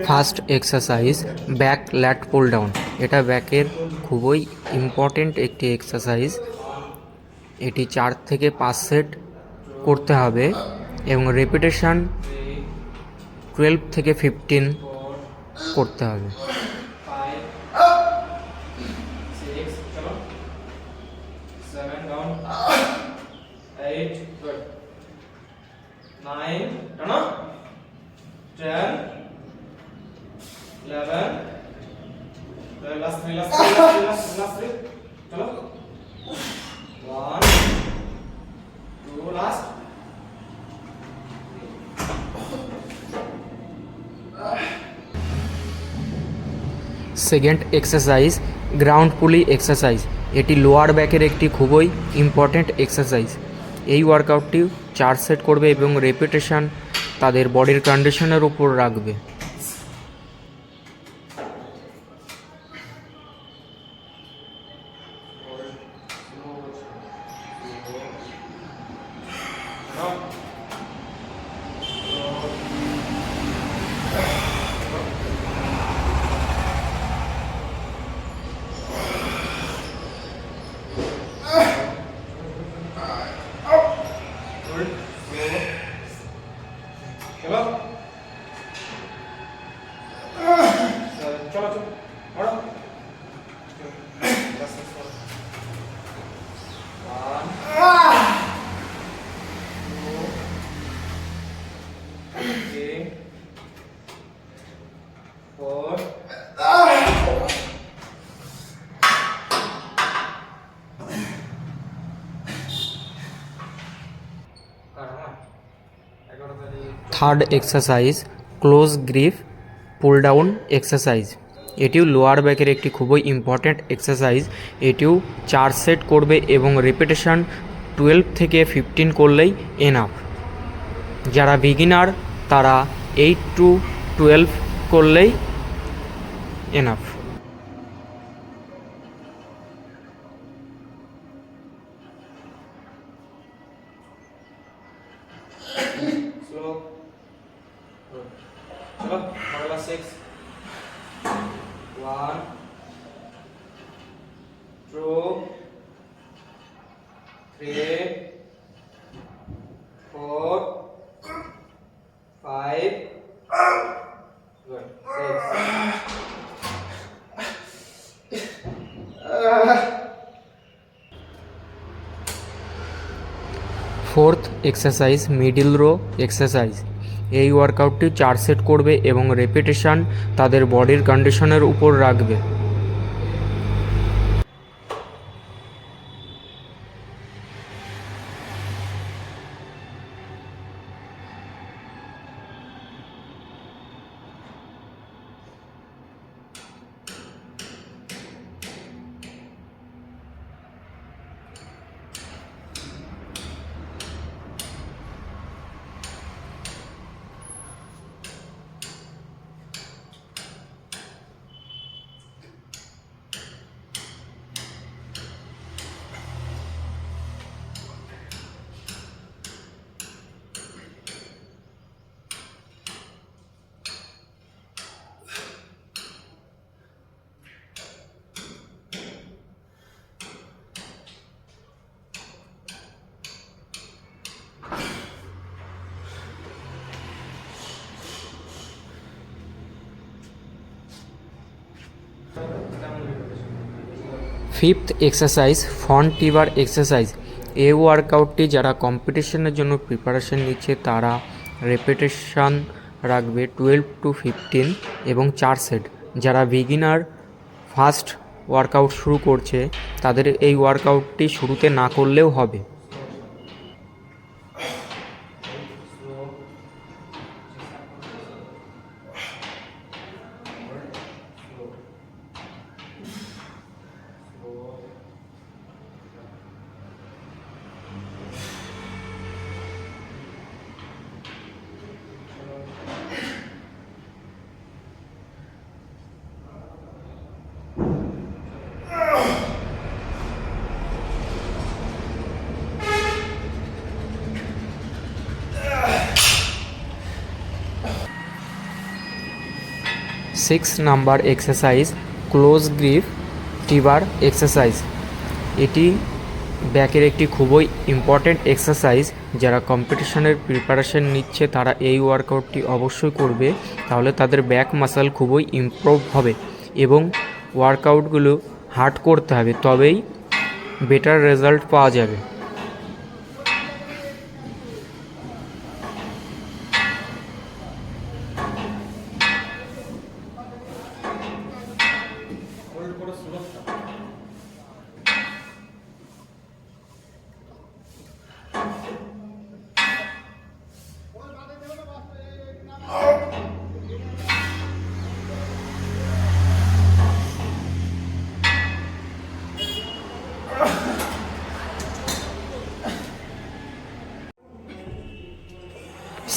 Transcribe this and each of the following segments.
First exercise back ল্যাট pull down. এটা ব্যাকের খুবই ইম্পর্টেন্ট একটি এক্সারসাইজ। এটি 4 থেকে 5 সেট করতে হবে এবং রেপিটেশন 12 থেকে 15 করতে হবে। সেকেন্ড এক্সারসাইজ গ্রাউন্ড পুলি এক্সারসাইজ। এটি লোয়ার ব্যাকের একটি খুবই ইম্পর্ট্যান্ট এক্সারসাইজ। এই ওয়ার্কআউটটি 4 সেট করবে এবং রেপিটেশন তাদের বডির কন্ডিশনের উপর রাখবে। Third exercise close grip pull down exercise. এটিও লোয়ার ব্যাকের একটি খুবই ইম্পর্ট্যান্ট এক্সারসাইজ। এটিও 4 সেট করবে এবং রেপিটেশন 12 থেকে 15 করলেই এনাফ। যারা বিগিনার তারা 8 to 12 করলেই enough. Fourth exercise middle row exercise. এই ওয়ার্কআউটটি 4 সেট করবে এবং রেপিটেশন তাদের বডির কন্ডিশনের উপর রাখবে। Fifth exercise front T bar exercise. এই ওয়ার্কআউটটি যারা কম্পিটিশনের জন্য প্রিপারেশন নিচ্ছে তারা রেপিটেশন রাখবে 12 to 15 এবং 4 সেট। যারা বিগিনার ফার্স্ট ওয়ার্কআউট শুরু করছে তাদের এই ওয়ার্কআউটটি শুরুতে না করলেও হবে। 6 number exercise close grip T bar exercise. এটি ব্যাকের একটি খুবই ইম্পর্ট্যান্ট এক্সারসাইজ। যারা কম্পিটিশনের প্রিপারেশন নিচ্ছে তারা এই ওয়ার্কআউটটি অবশ্যই করবে, তাহলে তাদের ব্যাক মাসল খুবই ইমপ্রুভ হবে এবং ওয়ার্কআউটগুলো হার্ড করতে হবে, তবেই বেটার রেজাল্ট পাওয়া যাবে।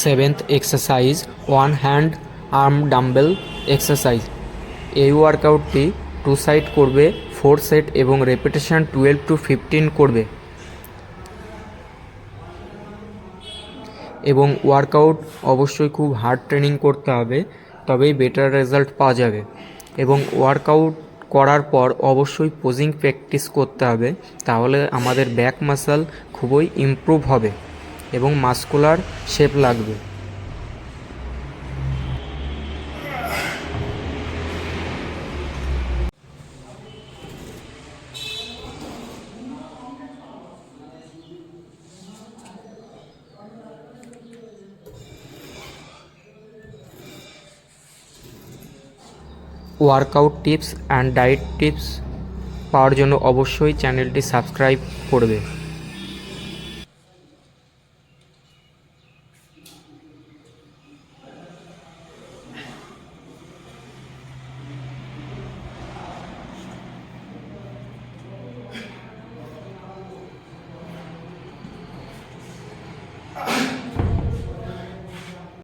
Seventh exercise one hand arm dumbbell exercise. এই ওয়ার্কআউটটি 2 সাইড করবে, 4 সেট এবং রেপিটেশন 12 to 15 করবে এবং ওয়ার্কআউট অবশ্যই খুব হার্ড ট্রেনিং করতে হবে, তবেই বেটার রেজাল্ট পাওয়া যাবে। এবং ওয়ার্কআউট করার পর অবশ্যই পোজিং প্র্যাকটিস করতে হবে, তাহলে আমাদের ব্যাক মাসল খুবই ইমপ্রুভ হবে এবং মাসকুলার শেপ লাগবে। Workout tips and diet tips পাওয়ার জন্য অবশ্যই চ্যানেলটি সাবস্ক্রাইব করবে।